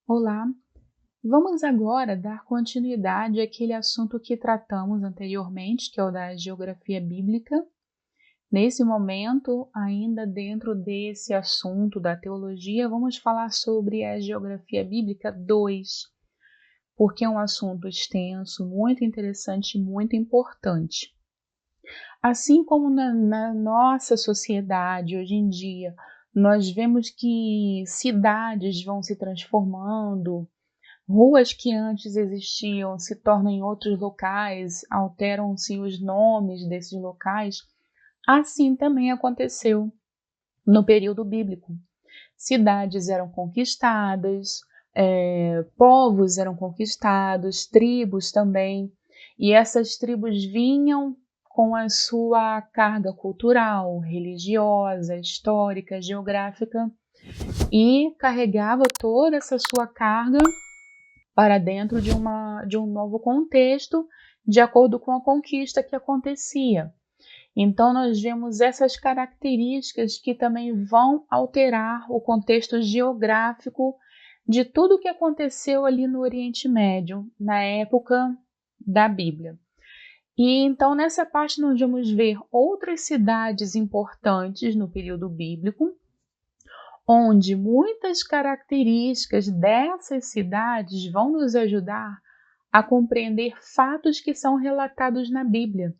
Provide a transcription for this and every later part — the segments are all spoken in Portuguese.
Olá, vamos agora dar continuidade àquele assunto que tratamos anteriormente, que é o da geografia bíblica. Nesse momento, ainda dentro desse assunto da teologia, vamos falar sobre a geografia bíblica 2, porque é um assunto extenso, muito interessante e muito importante. Assim como na nossa sociedade hoje em dia, nós vemos que cidades vão se transformando. Ruas que antes existiam se tornam em outros locais, alteram-se os nomes desses locais. Assim também aconteceu no período bíblico. Cidades eram conquistadas, povos eram conquistados, tribos também, e essas tribos vinham com a sua carga cultural, religiosa, histórica, geográfica, e carregava toda essa sua carga para dentro de um novo contexto, de acordo com a conquista que acontecia. Então, nós vemos essas características que também vão alterar o contexto geográfico de tudo o que aconteceu ali no Oriente Médio, na época da Bíblia. E então, nessa parte, nós vamos ver outras cidades importantes no período bíblico, onde muitas características dessas cidades vão nos ajudar a compreender fatos que são relatados na Bíblia,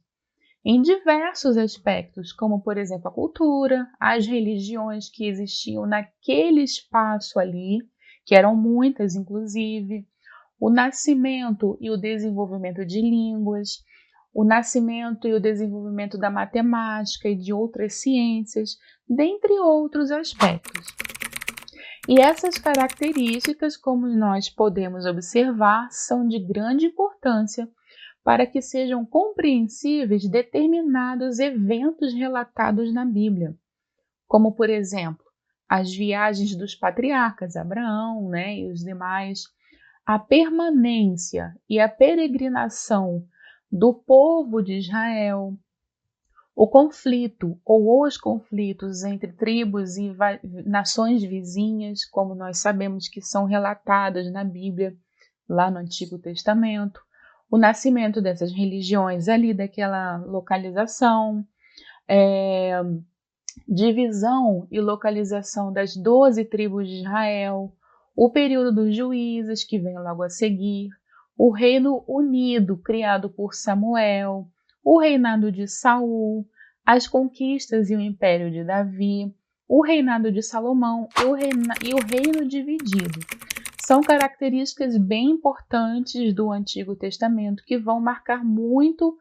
em diversos aspectos, como, por exemplo, a cultura, as religiões que existiam naquele espaço ali, que eram muitas, inclusive, o nascimento e o desenvolvimento de línguas, o nascimento e o desenvolvimento da matemática e de outras ciências, dentre outros aspectos. E essas características, como nós podemos observar, são de grande importância para que sejam compreensíveis determinados eventos relatados na Bíblia, como, por exemplo, as viagens dos patriarcas, Abraão, e os demais, a permanência e a peregrinação do povo de Israel, o conflito ou os conflitos entre tribos e nações vizinhas, como nós sabemos que são relatadas na Bíblia, lá no Antigo Testamento, o nascimento dessas religiões ali daquela localização, divisão e localização das 12 tribos de Israel, o período dos juízes, que vem logo a seguir, o reino unido criado por Samuel, o reinado de Saul, as conquistas e o império de Davi, o reinado de Salomão e o reino dividido. São características bem importantes do Antigo Testamento que vão marcar muito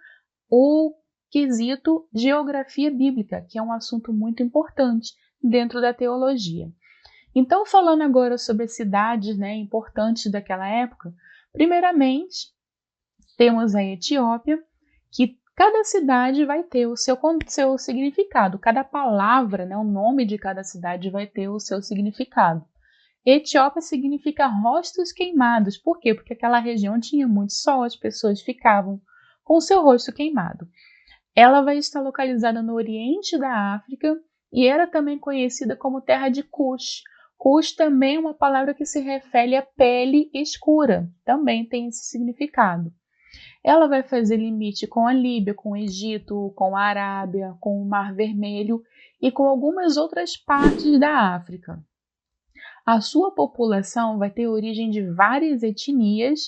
o quesito geografia bíblica, que é um assunto muito importante dentro da teologia. Então, falando agora sobre as cidades importantes daquela época, primeiramente, temos a Etiópia, que cada cidade vai ter o seu significado, cada palavra, o nome de cada cidade vai ter o seu significado. Etiópia significa rostos queimados. Por quê? Porque aquela região tinha muito sol, as pessoas ficavam com o seu rosto queimado. Ela vai estar localizada no oriente da África e era também conhecida como terra de Cush. Cush também é uma palavra que se refere à pele escura, também tem esse significado. Ela vai fazer limite com a Líbia, com o Egito, com a Arábia, com o Mar Vermelho e com algumas outras partes da África. A sua população vai ter origem de várias etnias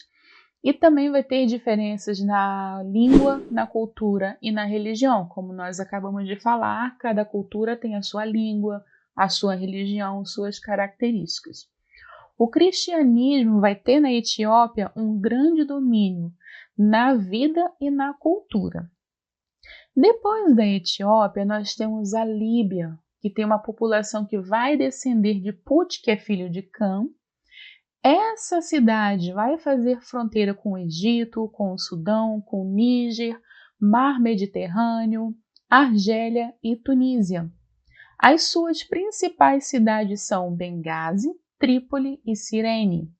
e também vai ter diferenças na língua, na cultura e na religião. Como nós acabamos de falar, cada cultura tem a sua língua, a sua religião, suas características. O cristianismo vai ter na Etiópia um grande domínio na vida e na cultura. Depois da Etiópia, nós temos a Líbia, que tem uma população que vai descender de Put, que é filho de Cã. Essa cidade vai fazer fronteira com o Egito, com o Sudão, com o Níger, Mar Mediterrâneo, Argélia e Tunísia. As suas principais cidades são Benghazi, Trípoli e Cirene.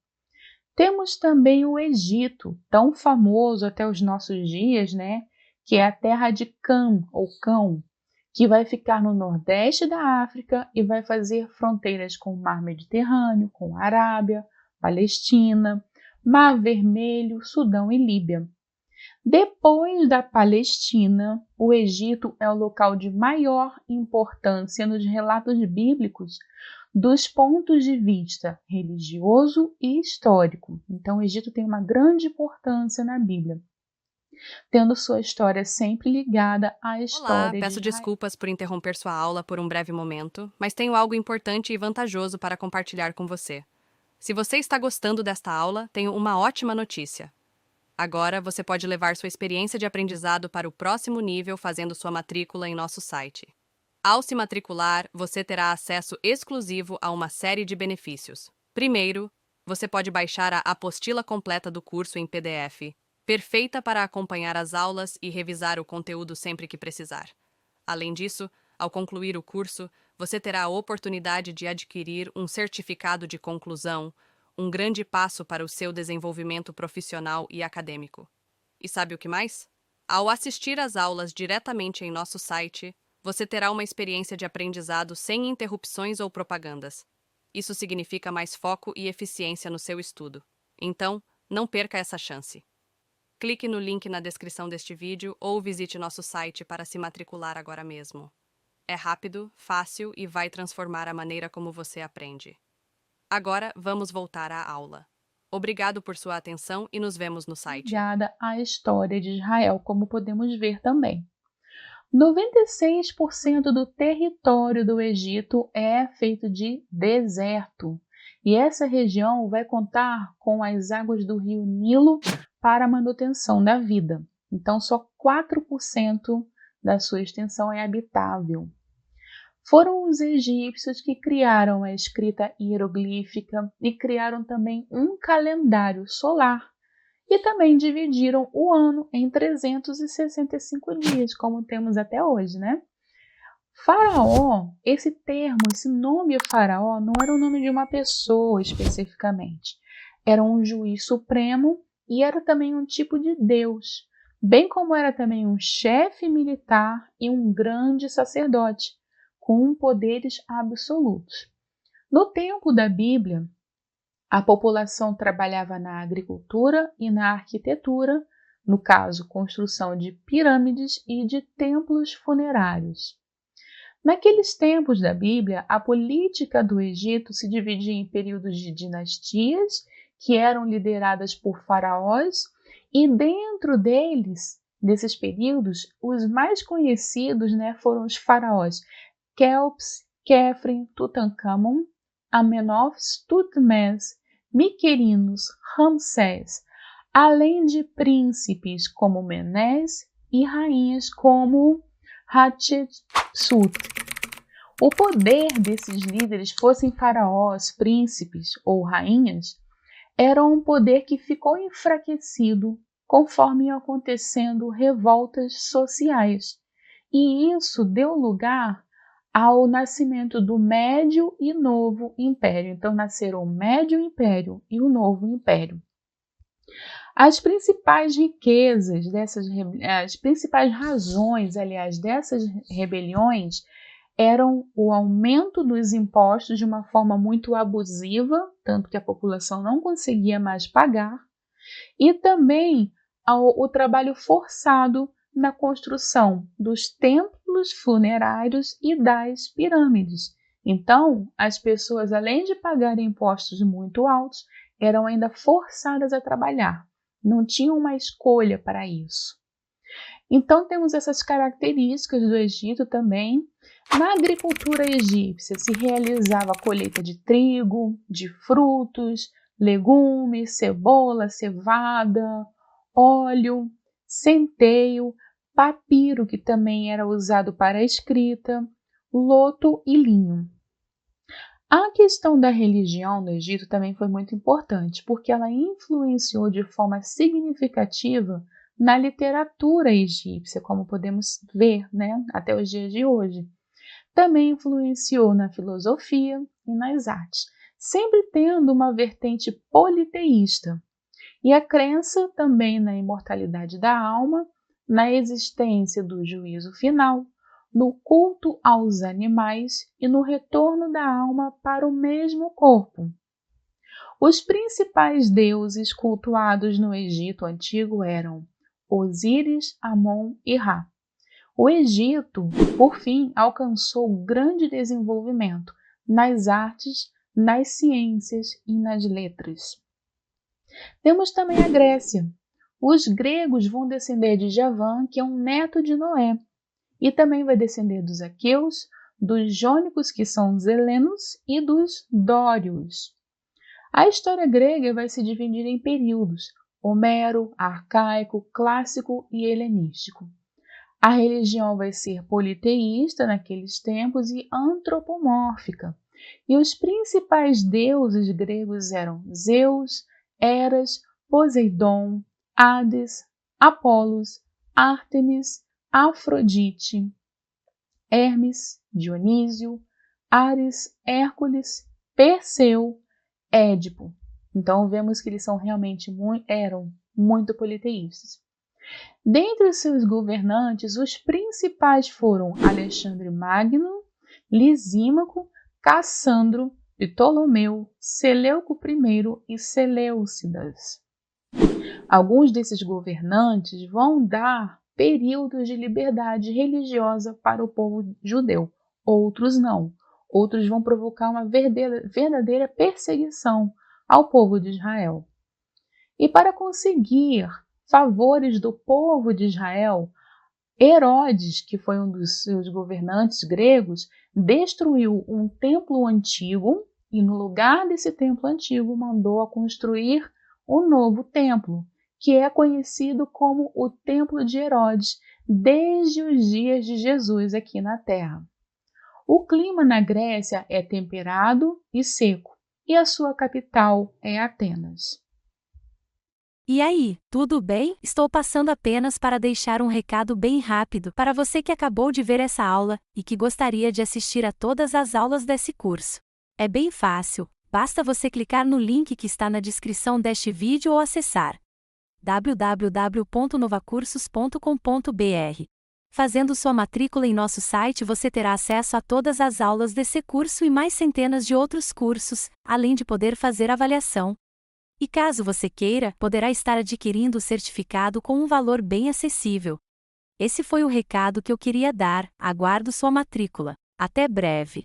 Temos também o Egito, tão famoso até os nossos dias, que é a terra de Cã, ou Cão, que vai ficar no nordeste da África e vai fazer fronteiras com o Mar Mediterrâneo, com a Arábia, Palestina, Mar Vermelho, Sudão e Líbia. Depois da Palestina, o Egito é o local de maior importância nos relatos bíblicos dos pontos de vista religioso e histórico. Então, o Egito tem uma grande importância na Bíblia, tendo sua história sempre ligada à Olá, história de peço Israel. desculpas por interromper sua aula por um breve momento, mas tenho algo importante e vantajoso para compartilhar com você. Se você está gostando desta aula, tenho uma ótima notícia. Agora você pode levar sua experiência de aprendizado para o próximo nível fazendo sua matrícula em nosso site. Ao se matricular, você terá acesso exclusivo a uma série de benefícios. Primeiro, você pode baixar a apostila completa do curso em PDF, perfeita para acompanhar as aulas e revisar o conteúdo sempre que precisar. Além disso, ao concluir o curso, você terá a oportunidade de adquirir um certificado de conclusão, um grande passo para o seu desenvolvimento profissional e acadêmico. E sabe o que mais? Ao assistir às aulas diretamente em nosso site, você terá uma experiência de aprendizado sem interrupções ou propagandas. Isso significa mais foco e eficiência no seu estudo. Então, não perca essa chance. Clique no link na descrição deste vídeo ou visite nosso site para se matricular agora mesmo. É rápido, fácil e vai transformar a maneira como você aprende. Agora, vamos voltar à aula. Obrigado por sua atenção e nos vemos no site. Ligada à história de Israel, como podemos ver também. 96% do território do Egito é feito de deserto, e essa região vai contar com as águas do rio Nilo para a manutenção da vida. Então, só 4% da sua extensão é habitável. Foram os egípcios que criaram a escrita hieroglífica e criaram também um calendário solar e também dividiram o ano em 365 dias, como temos até hoje, né? Faraó, esse termo, esse nome Faraó, não era o nome de uma pessoa especificamente. Era um juiz supremo e era também um tipo de Deus, bem como era também um chefe militar e um grande sacerdote, com poderes absolutos. No tempo da Bíblia, a população trabalhava na agricultura e na arquitetura, no caso, construção de pirâmides e de templos funerários. Naqueles tempos da Bíblia, a política do Egito se dividia em períodos de dinastias, que eram lideradas por faraós, e dentro desses períodos, os mais conhecidos, foram os faraós Kelps, Kefren, Tutankhamon, Amenófis, Tutmés, Miquerinos, Ramsés, além de príncipes como Menés e rainhas como Hatshepsut. O poder desses líderes, fossem faraós, príncipes ou rainhas, era um poder que ficou enfraquecido conforme iam acontecendo revoltas sociais. E isso deu lugar ao nascimento do Médio e Novo Império. Então, nasceram o Médio Império e o Novo Império. As principais riquezas as principais razões, aliás, dessas rebeliões eram o aumento dos impostos de uma forma muito abusiva, tanto que a população não conseguia mais pagar, e também o trabalho forçado na construção dos templos funerários e das pirâmides. Então, as pessoas, além de pagarem impostos muito altos, eram ainda forçadas a trabalhar. Não tinham uma escolha para isso. Então, temos essas características do Egito também. Na agricultura egípcia se realizava a colheita de trigo, de frutos, legumes, cebola, cevada, óleo, centeio, papiro, que também era usado para a escrita, loto e linho. A questão da religião no Egito também foi muito importante, porque ela influenciou de forma significativa na literatura egípcia, como podemos ver, até os dias de hoje. Também influenciou na filosofia e nas artes, sempre tendo uma vertente politeísta. E a crença também na imortalidade da alma, na existência do juízo final, no culto aos animais e no retorno da alma para o mesmo corpo. Os principais deuses cultuados no Egito antigo eram Osíris, Amon e Ra. O Egito, por fim, alcançou grande desenvolvimento nas artes, nas ciências e nas letras. Temos também a Grécia. Os gregos vão descender de Javã, que é um neto de Noé, e também vai descender dos aqueus, dos jônicos, que são os helenos, e dos dórios. A história grega vai se dividir em períodos: Homero, arcaico, clássico e helenístico. A religião vai ser politeísta naqueles tempos e antropomórfica. E os principais deuses gregos eram Zeus, Eras, Poseidon, Hades, Apolos, Ártemis, Afrodite, Hermes, Dionísio, Ares, Hércules, Perseu, Édipo. Então vemos que eles eram muito politeístas. Dentre os seus governantes, os principais foram Alexandre Magno, Lisímaco, Cassandro, Ptolomeu, Seleuco I e Seleucidas. Alguns desses governantes vão dar períodos de liberdade religiosa para o povo judeu, outros não. Outros vão provocar uma verdadeira perseguição ao povo de Israel. E para conseguir favores do povo de Israel, Herodes, que foi um dos seus governantes gregos, destruiu um templo antigo e, no lugar desse templo antigo, mandou a construir um novo templo, que é conhecido como o Templo de Herodes desde os dias de Jesus aqui na Terra. O clima na Grécia é temperado e seco, e a sua capital é Atenas. E aí, tudo bem? Estou passando apenas para deixar um recado bem rápido para você que acabou de ver essa aula e que gostaria de assistir a todas as aulas desse curso. É bem fácil, basta você clicar no link que está na descrição deste vídeo ou acessar www.novacursos.com.br. Fazendo sua matrícula em nosso site, você terá acesso a todas as aulas desse curso e mais centenas de outros cursos, além de poder fazer avaliação. E caso você queira, poderá estar adquirindo o certificado com um valor bem acessível. Esse foi o recado que eu queria dar. Aguardo sua matrícula. Até breve!